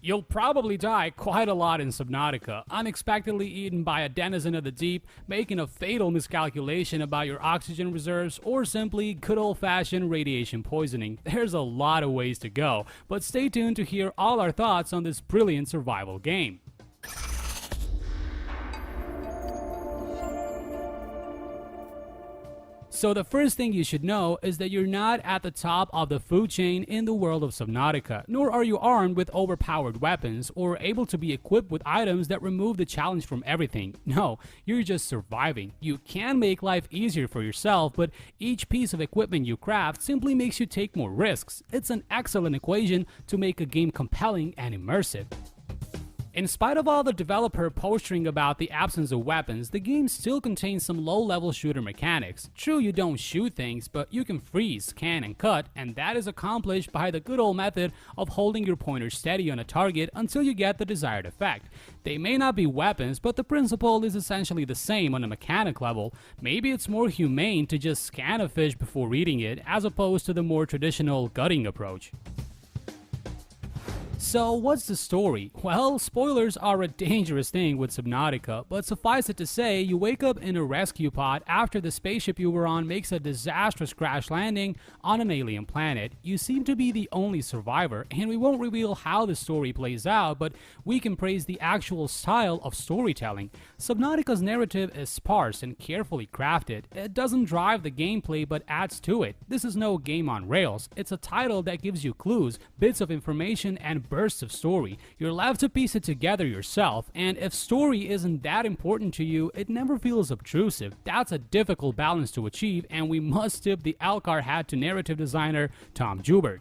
You'll probably die quite a lot in Subnautica, unexpectedly eaten by a denizen of the deep, making a fatal miscalculation about your oxygen reserves, or simply good old-fashioned radiation poisoning. There's a lot of ways to go, but stay tuned to hear all our thoughts on this brilliant survival game. So the first thing you should know is that you're not at the top of the food chain in the world of Subnautica, nor are you armed with overpowered weapons or able to be equipped with items that remove the challenge from everything. No, you're just surviving. You can make life easier for yourself, but each piece of equipment you craft simply makes you take more risks. It's an excellent equation to make a game compelling and immersive. In spite of all the developer posturing about the absence of weapons, the game still contains some low-level shooter mechanics. True, you don't shoot things, but you can freeze, scan, and cut, and that is accomplished by the good old method of holding your pointer steady on a target until you get the desired effect. They may not be weapons, but the principle is essentially the same on a mechanic level. Maybe it's more humane to just scan a fish before eating it, as opposed to the more traditional gutting approach. So what's the story? Well, spoilers are a dangerous thing with Subnautica, but suffice it to say, you wake up in a rescue pod after the spaceship you were on makes a disastrous crash landing on an alien planet. You seem to be the only survivor, and we won't reveal how the story plays out, but we can praise the actual style of storytelling. Subnautica's narrative is sparse and carefully crafted. It doesn't drive the gameplay but adds to it. This is no game on rails. It's a title that gives you clues, bits of information, and bursts of story. You're left to piece it together yourself, and if story isn't that important to you, it never feels obtrusive. That's a difficult balance to achieve, and we must tip the AltChar hat to narrative designer Tom Joubert.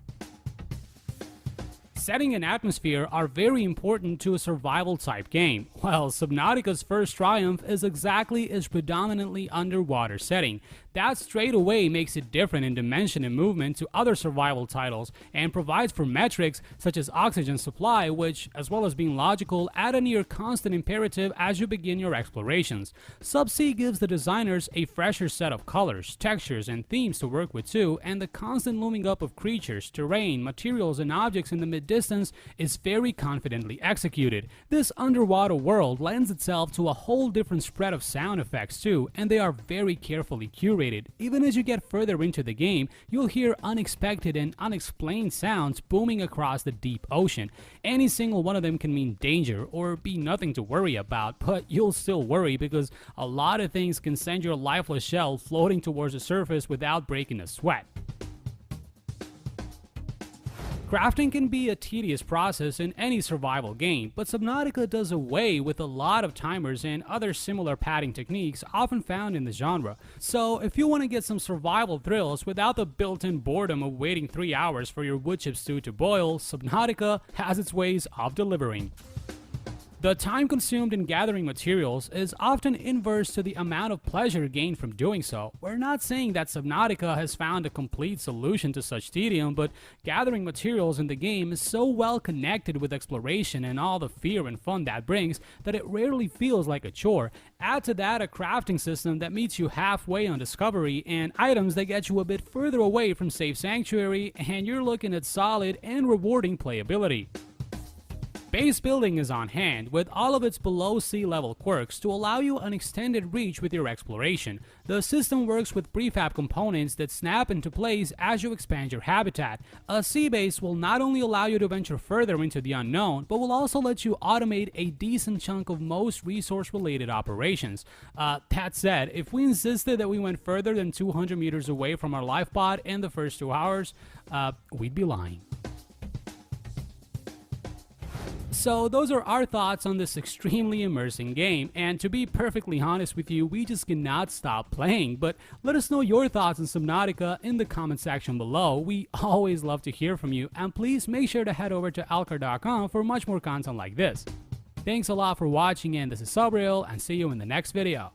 Setting and atmosphere are very important to a survival-type game. Well, Subnautica's first triumph is exactly its predominantly underwater setting. That straight away makes it different in dimension and movement to other survival titles, and provides for metrics such as oxygen supply, which, as well as being logical, add a near constant imperative as you begin your explorations. Subsea gives the designers a fresher set of colors, textures, and themes to work with too, and the constant looming up of creatures, terrain, materials, and objects in the mid-distance is very confidently executed. This underwater world lends itself to a whole different spread of sound effects too, and they are very carefully curated. Even as you get further into the game, you'll hear unexpected and unexplained sounds booming across the deep ocean. Any single one of them can mean danger or be nothing to worry about, but you'll still worry because a lot of things can send your lifeless shell floating towards the surface without breaking a sweat. Crafting can be a tedious process in any survival game, but Subnautica does away with a lot of timers and other similar padding techniques often found in the genre. So if you want to get some survival thrills without the built-in boredom of waiting 3 hours for your wood chip stew to boil, Subnautica has its ways of delivering. The time consumed in gathering materials is often inverse to the amount of pleasure gained from doing so. We're not saying that Subnautica has found a complete solution to such tedium, but gathering materials in the game is so well connected with exploration and all the fear and fun that brings that it rarely feels like a chore. Add to that a crafting system that meets you halfway on discovery and items that get you a bit further away from Safe Sanctuary, and you're looking at solid and rewarding playability. Base building is on hand, with all of its below sea level quirks to allow you an extended reach with your exploration. The system works with prefab components that snap into place as you expand your habitat. A sea base will not only allow you to venture further into the unknown, but will also let you automate a decent chunk of most resource-related operations. That said, if we insisted that we went further than 200 meters away from our life pod in the first 2 hours, we'd be lying. So those are our thoughts on this extremely immersing game, and to be perfectly honest with you, we just cannot stop playing. But let us know your thoughts on Subnautica in the comment section below. We always love to hear from you, and please make sure to head over to AltChar.com for much more content like this. Thanks a lot for watching, and this is Subrail, and see you in the next video.